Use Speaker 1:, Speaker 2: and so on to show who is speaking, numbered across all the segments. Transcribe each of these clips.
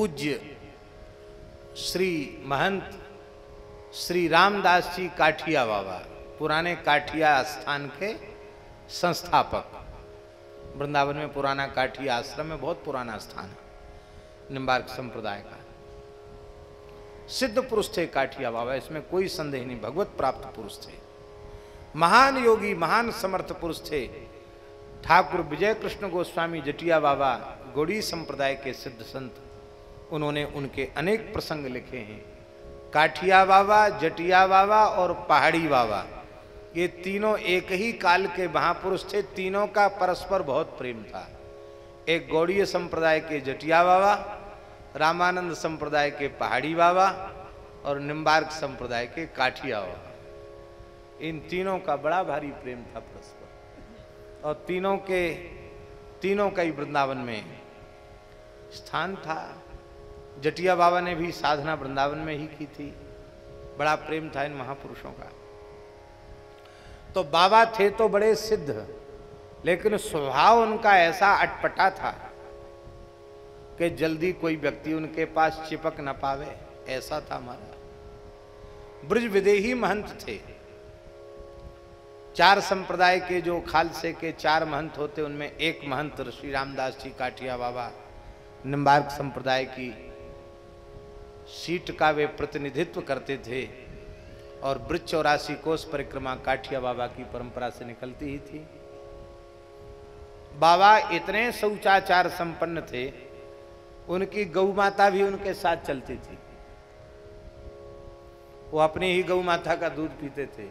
Speaker 1: पूज्य श्री महंत श्री रामदास जी काठिया बाबा, पुराने काठिया स्थान के संस्थापक। वृंदावन में पुराना काठिया आश्रम में बहुत पुराना स्थान है निम्बार्क संप्रदाय का। सिद्ध पुरुष थे काठिया बाबा, इसमें कोई संदेह नहीं, भगवत प्राप्त पुरुष थे, महान योगी, महान समर्थ पुरुष थे। ठाकुर विजय कृष्ण गोस्वामी जटिया बाबा गौड़ी संप्रदाय के सिद्ध संत, उन्होंने उनके अनेक प्रसंग लिखे हैं। काठिया बाबा, जटिया बाबा और पहाड़ी बाबा, ये तीनों एक ही काल के महापुरुष थे। तीनों का परस्पर बहुत प्रेम था। एक गौड़ीय संप्रदाय के जटिया बाबा, रामानंद संप्रदाय के पहाड़ी बाबा और निम्बार्क संप्रदाय के काठिया बाबा, इन तीनों का बड़ा भारी प्रेम था परस्पर। और तीनों का ही वृंदावन में स्थान था। जटिया बाबा ने भी साधना वृंदावन में ही की थी। बड़ा प्रेम था इन महापुरुषों का। तो बाबा थे तो बड़े सिद्ध, लेकिन स्वभाव उनका ऐसा अटपटा था कि जल्दी कोई व्यक्ति उनके पास चिपक न पावे, ऐसा था हमारा। ब्रज विदेही महंत थे। चार संप्रदाय के जो खालसे के चार महंत होते, उनमें एक महंत श्री रामदास जी काठिया बाबा निम्बार्क संप्रदाय की सीट का वे प्रतिनिधित्व करते थे। और ब्रज 84 कोस परिक्रमा काठिया बाबा की परंपरा से निकलती ही थी। बाबा इतने शौचाचार संपन्न थे, उनकी गौ माता भी उनके साथ चलती थी। वो अपनी ही गौ माता का दूध पीते थे,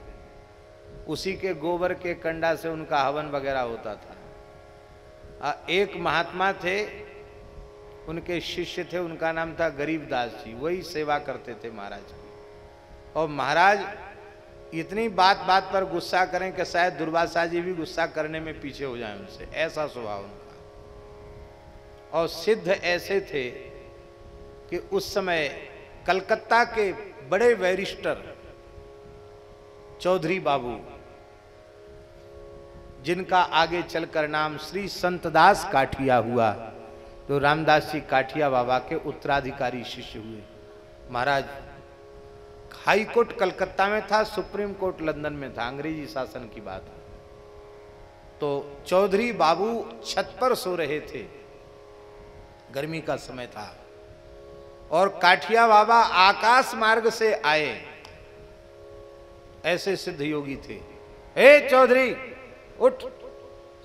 Speaker 1: उसी के गोबर के कंडा से उनका हवन वगैरह होता था। एक महात्मा थे, उनके शिष्य थे, उनका नाम था गरीबदास जी, वही सेवा करते थे महाराज की। और महाराज इतनी बात बात पर गुस्सा करें कि शायद दुर्वासा जी भी गुस्सा करने में पीछे हो जाएं उनसे, ऐसा स्वभाव उनका। और सिद्ध ऐसे थे कि उस समय कलकत्ता के बड़े बैरिस्टर चौधरी बाबू, जिनका आगे चलकर नाम श्री संतदास काठिया हुआ, तो रामदास जी काठिया बाबा के उत्तराधिकारी शिष्य हुए। महाराज हाई कोर्ट कलकत्ता में था, सुप्रीम कोर्ट लंदन में था, अंग्रेजी शासन की बात है। तो चौधरी बाबू छत पर सो रहे थे, गर्मी का समय था, और काठिया बाबा आकाश मार्ग से आए। ऐसे सिद्ध योगी थे। ए चौधरी उठ,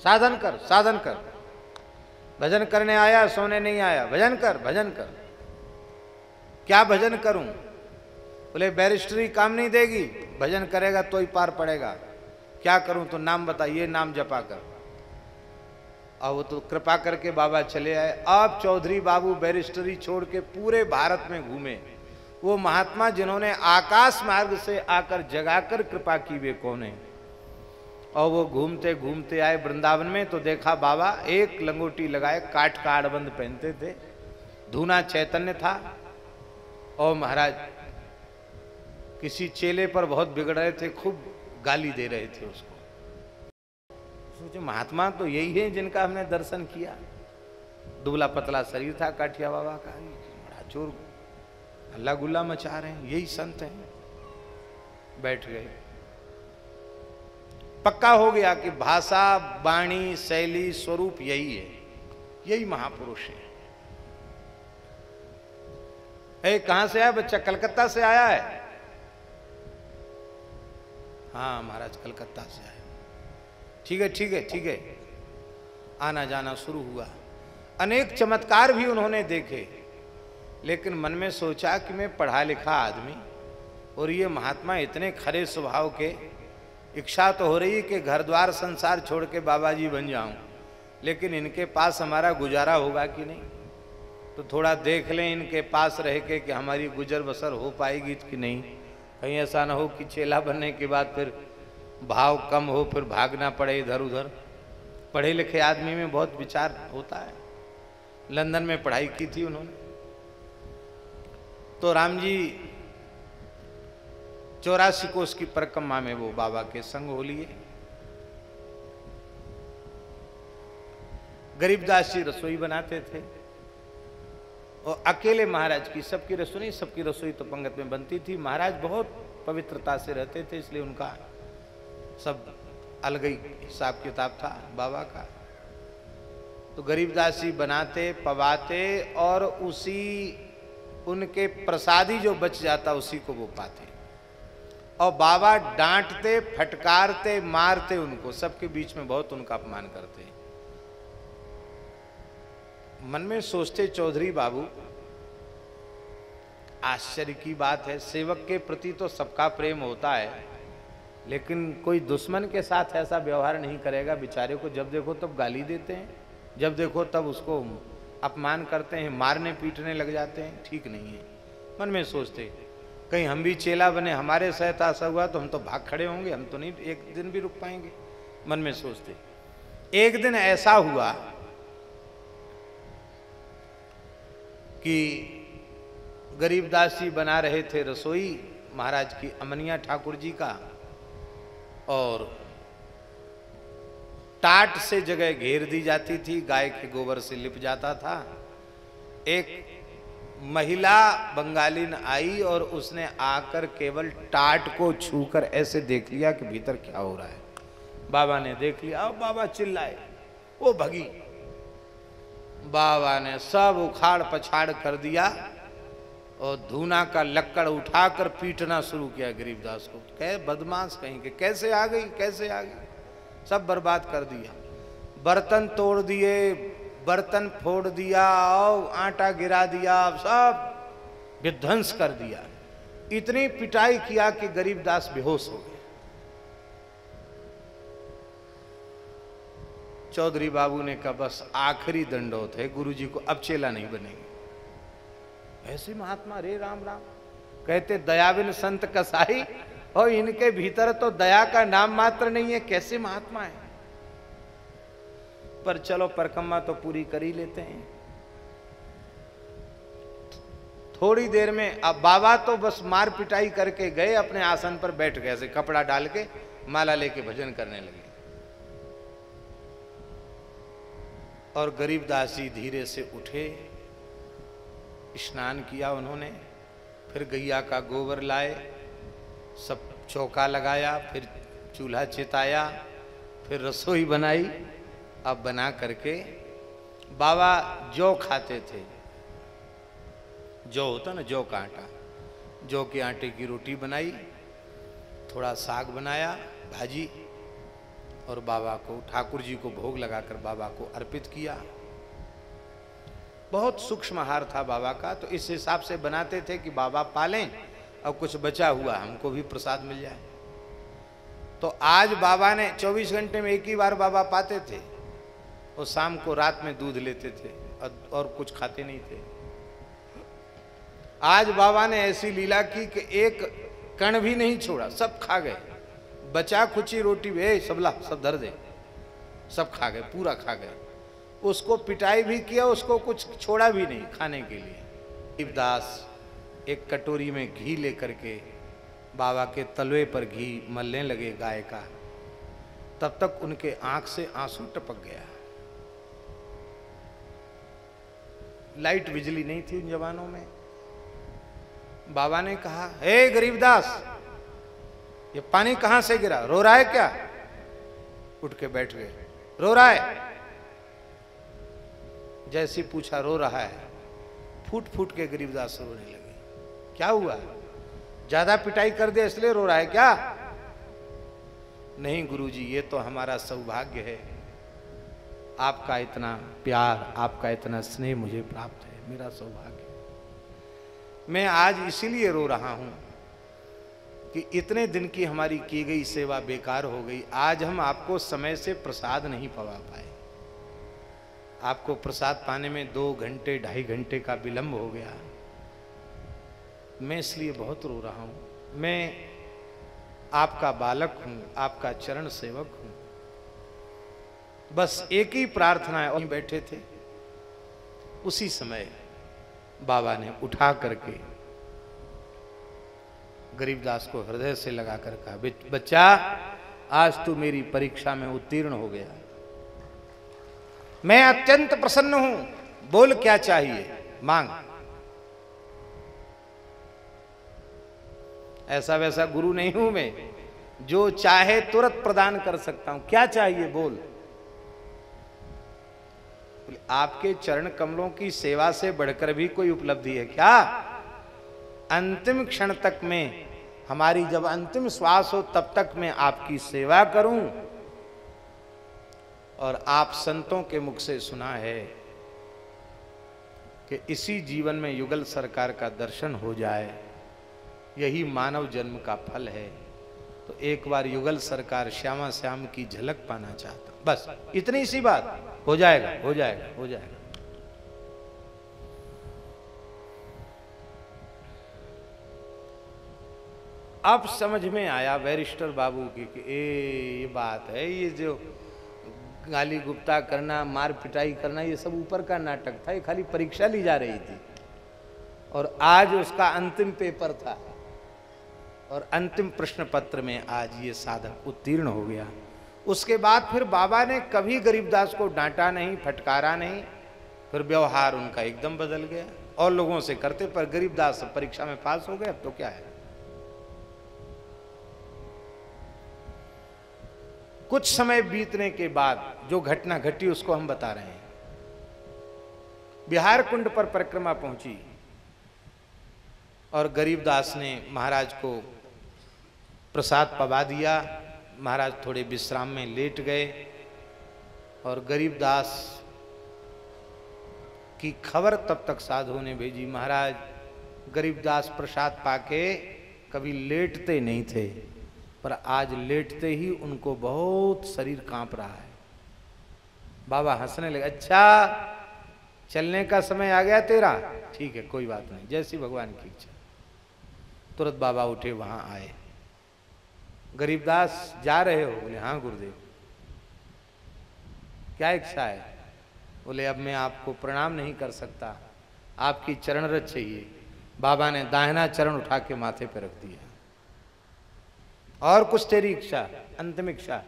Speaker 1: साधन कर, साधन कर, भजन करने आया, सोने नहीं आया, भजन कर, भजन कर। क्या भजन करूं? बोले बैरिस्टरी काम नहीं देगी, भजन करेगा तो ही पार पड़ेगा। क्या करूं? तो नाम बता, ये नाम जपा कर। और वो तो कृपा करके बाबा चले आए। अब चौधरी बाबू बैरिस्टरी छोड़ के पूरे भारत में घूमे। वो महात्मा जिन्होंने आकाश मार्ग से आकर जगाकर कृपा की, वे कौन है? और वो घूमते घूमते आए वृंदावन में, तो देखा बाबा एक लंगोटी लगाए, काठ का आड़बंद पहनते थे, धूना चैतन्य था। और महाराज किसी चेले पर बहुत बिगड़ रहे थे, खूब गाली दे रहे थे उसको। सोचे महात्मा तो यही है जिनका हमने दर्शन किया। दुबला पतला शरीर था काठिया बाबा का, बड़ा चोर, हल्ला गुल्ला मचा रहे हैं, यही संत हैं। बैठ गए। पक्का हो गया कि भाषा, वाणी, शैली, स्वरूप यही है, यही महापुरुष है। कहां से आया बच्चा? कलकत्ता से आया है। हाँ महाराज कलकत्ता से आया। ठीक है, ठीक है, ठीक है। आना जाना शुरू हुआ। अनेक चमत्कार भी उन्होंने देखे, लेकिन मन में सोचा कि मैं पढ़ा लिखा आदमी और ये महात्मा इतने खरे स्वभाव के, इच्छा तो हो रही कि घर द्वार संसार छोड़ के बाबा जी बन जाऊं, लेकिन इनके पास हमारा गुजारा होगा कि नहीं, तो थोड़ा देख लें इनके पास रह के कि हमारी गुजर बसर हो पाएगी कि नहीं। कहीं ऐसा ना हो कि चेला बनने के बाद फिर भाव कम हो, फिर भागना पड़े इधर उधर। पढ़े लिखे आदमी में बहुत विचार होता है। लंदन में पढ़ाई की थी उन्होंने। तो राम जी 84 कोस की परिक्रमा में वो बाबा के संग हो लिए। गरीबदास जी रसोई बनाते थे। और अकेले महाराज की, सबकी रसोई नहीं, सबकी रसोई तो पंगत में बनती थी। महाराज बहुत पवित्रता से रहते थे, इसलिए उनका सब अलग ही हिसाब किताब था बाबा का। तो गरीबदास जी बनाते पवाते और उसी उनके प्रसादी जो बच जाता उसी को वो पाते। और बाबा डांटते, फटकारते, मारते उनको, सबके बीच में बहुत उनका अपमान करते। मन में सोचते चौधरी बाबू, आश्चर्य की बात है, सेवक के प्रति तो सबका प्रेम होता है, लेकिन कोई दुश्मन के साथ ऐसा व्यवहार नहीं करेगा। बेचारे को जब देखो तब गाली देते हैं, जब देखो तब उसको अपमान करते हैं, मारने पीटने लग जाते हैं, ठीक नहीं है। मन में सोचते कहीं हम भी चेला बने, हमारे साथ ऐसा हुआ तो हम तो भाग खड़े होंगे, हम तो नहीं एक दिन भी रुक पाएंगे। मन में सोचते। एक दिन ऐसा हुआ कि गरीबदास जी बना रहे थे रसोई महाराज की, अमनिया ठाकुर जी का, और टाट से जगह घेर दी जाती थी, गाय के गोबर से लिप जाता था। एक महिला बंगालीन आई और उसने आकर केवल टाट को छूकर ऐसे देख लिया कि भीतर क्या हो रहा है। बाबा ने देख लिया, अब बाबा चिल्लाए, वो भगी। बाबा ने सब उखाड़ पछाड़ कर दिया और धूना का लक्कड़ उठाकर पीटना शुरू किया गरीबदास को। कहे बदमाश कहीं के, कैसे आ गई, कैसे आ गई, सब बर्बाद कर दिया। बर्तन तोड़ दिए, बर्तन फोड़ दिया और आटा गिरा दिया, सब विध्वंस कर दिया। इतनी पिटाई किया कि गरीबदास बेहोश हो गए। चौधरी बाबू ने कहा बस आखिरी दंडोत है, गुरुजी को अब चेला नहीं बनेंगे। ऐसे महात्मा, रे राम राम। कहते दयाविन संत कसाई, और इनके भीतर तो दया का नाम मात्र नहीं है, कैसे महात्मा है। पर चलो परिक्रमा तो पूरी कर ही लेते हैं। थोड़ी देर में अब बाबा तो बस मार पिटाई करके गए, अपने आसन पर बैठ गए, ऐसे कपड़ा डाल के माला लेके भजन करने लगे। और गरीबदास जी धीरे से उठे, स्नान किया उन्होंने, फिर गैया का गोबर लाए, सब चौका लगाया, फिर चूल्हा चिताया, फिर रसोई बनाई। अब बना करके बाबा जौ खाते थे, जौ होता ना, जौ का आटा, जौ के आटे की रोटी बनाई, थोड़ा साग बनाया, भाजी, और बाबा को, ठाकुर जी को भोग लगाकर बाबा को अर्पित किया। बहुत सूक्ष्म आहार था बाबा का, तो इस हिसाब से बनाते थे कि बाबा पालें और कुछ बचा हुआ हमको भी प्रसाद मिल जाए। तो आज बाबा ने 24 घंटे में एक ही बार बाबा पाते थे, और शाम को रात में दूध लेते थे और कुछ खाते नहीं थे। आज बाबा ने ऐसी लीला की कि एक कण भी नहीं छोड़ा, सब खा गए। बचा खुची रोटी वे सबला सब धर दे, सब खा गए, पूरा खा गए। उसको पिटाई भी किया, उसको कुछ छोड़ा भी नहीं खाने के लिए। गरीबदास एक कटोरी में घी लेकर के बाबा के तलवे पर घी मलने लगे गाय का, तब तक उनके आंख से आंसू टपक गया। लाइट बिजली नहीं थी उन जमानों में। बाबा ने कहा, हे गरीबदास, ये पानी कहां से गिरा, रो रहा है क्या? उठ के बैठ गए, रो रहा है? जैसे पूछा रो रहा है, फूट फूट के गरीबदास रोने लगे। क्या हुआ, ज्यादा पिटाई कर दे इसलिए रो रहा है क्या? नहीं गुरुजी, ये तो हमारा सौभाग्य है, आपका इतना प्यार, आपका इतना स्नेह मुझे प्राप्त है, मेरा सौभाग्य। मैं आज इसीलिए रो रहा हूं कि इतने दिन की हमारी की गई सेवा बेकार हो गई। आज हम आपको समय से प्रसाद नहीं पवा पाए, आपको प्रसाद पाने में 2 घंटे 2.5 घंटे का विलंब हो गया। मैं इसलिए बहुत रो रहा हूं। मैं आपका बालक हूं, आपका चरण सेवक हूं। बस एक ही प्रार्थना है। वहीं बैठे थे, उसी समय बाबा ने उठा करके गरीबदास को हृदय से लगाकर कहा, बच्चा आज तू मेरी परीक्षा में उत्तीर्ण हो गया, मैं अत्यंत प्रसन्न हूं, बोल क्या चाहिए मांग। ऐसा वैसा गुरु नहीं हूं मैं, जो चाहे तुरंत प्रदान कर सकता हूं। क्या चाहिए बोल। आपके चरण कमलों की सेवा से बढ़कर भी कोई उपलब्धि है क्या? अंतिम क्षण तक में, हमारी जब अंतिम श्वास हो तब तक मैं आपकी सेवा करूं। और आप संतों के मुख से सुना है कि इसी जीवन में युगल सरकार का दर्शन हो जाए, यही मानव जन्म का फल है। तो एक बार युगल सरकार श्यामा श्याम की झलक पाना चाहता हूं, बस इतनी सी बात। हो जाएगा, हो जाएगा, हो जाएगा। अब समझ में आया बैरिस्टर बाबू की कि ये बात है, ये जो गाली गुप्ता करना, मार पिटाई करना, ये सब ऊपर का नाटक था, ये खाली परीक्षा ली जा रही थी। और आज उसका अंतिम पेपर था और अंतिम प्रश्न पत्र में आज ये साधक उत्तीर्ण हो गया। उसके बाद फिर बाबा ने कभी गरीबदास को डांटा नहीं, फटकारा नहीं। फिर व्यवहार उनका एकदम बदल गया। और लोगों से करते, पर गरीबदास परीक्षा में पास हो गए, अब तो क्या है। कुछ समय बीतने के बाद जो घटना घटी उसको हम बता रहे हैं। बिहार कुंड पर परिक्रमा पहुंची और गरीबदास ने महाराज को प्रसाद पवा दिया। महाराज थोड़े विश्राम में लेट गए और गरीबदास की खबर तब तक साधुओं ने भेजी, महाराज गरीबदास प्रसाद पाके कभी लेटते नहीं थे, पर आज लेटते ही उनको बहुत शरीर कांप रहा है। बाबा हंसने लगे, अच्छा चलने का समय आ गया तेरा, ठीक है कोई बात नहीं, जैसी भगवान की इच्छा। तुरंत बाबा उठे, वहां आए। गरीबदास जा रहे हो? बोले हाँ गुरुदेव। क्या इच्छा है? बोले अब मैं आपको प्रणाम नहीं कर सकता, आपकी चरण रज चाहिए। बाबा ने दाहिना चरण उठा के माथे पर रख दिया। और कुछ तेरी इच्छा? अंतिम इच्छा,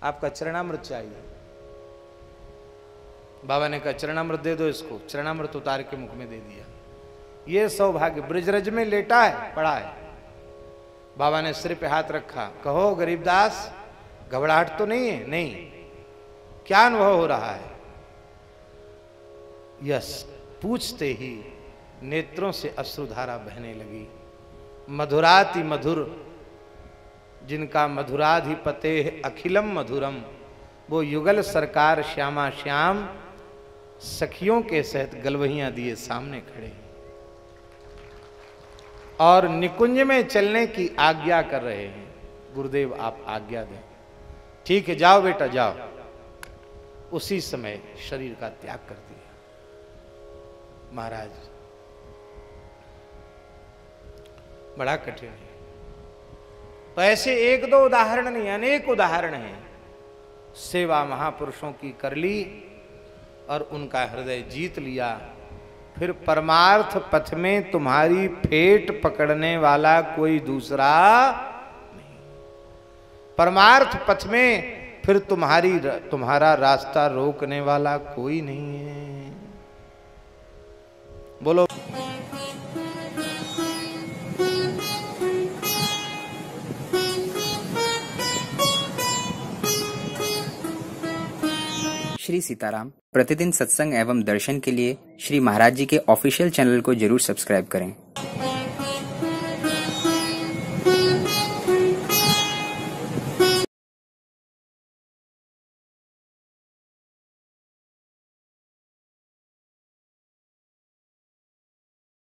Speaker 1: आपका चरणामृत चाहिए। बाबा ने कहा चरणामृत दे दो इसको। चरणामृत उतार के मुख में दे दिया। ये सौभाग्य ब्रजरज में लेटा है, पड़ा है। बाबा ने सिर पे हाथ रखा, कहो गरीबदास घबराहट तो नहीं है? नहीं। क्या अनुभव हो रहा है? यस। पूछते ही नेत्रों से अश्रुधारा बहने लगी। मधुराति मधुर, जिनका मधुराधिपते अखिलम मधुरम, वो युगल सरकार श्यामा श्याम सखियों के सहित गलवहियां दिए सामने खड़े और निकुंज में चलने की आज्ञा कर रहे हैं। गुरुदेव आप आज्ञा दें। ठीक है जाओ बेटा जाओ। उसी समय शरीर का त्याग कर दिया महाराज। बड़ा कठिन है। तो ऐसे एक दो उदाहरण नहीं, अनेक उदाहरण हैं। सेवा महापुरुषों की कर ली और उनका हृदय जीत लिया। फिर परमार्थ पथ में तुम्हारी फेट पकड़ने वाला कोई दूसरा नहीं। परमार्थ पथ में फिर तुम्हारा रास्ता रोकने वाला कोई नहीं है। बोलो।
Speaker 2: श्री सीताराम। प्रतिदिन सत्संग एवं दर्शन के लिए श्री महाराज जी के ऑफिशियल चैनल को जरूर सब्सक्राइब करें।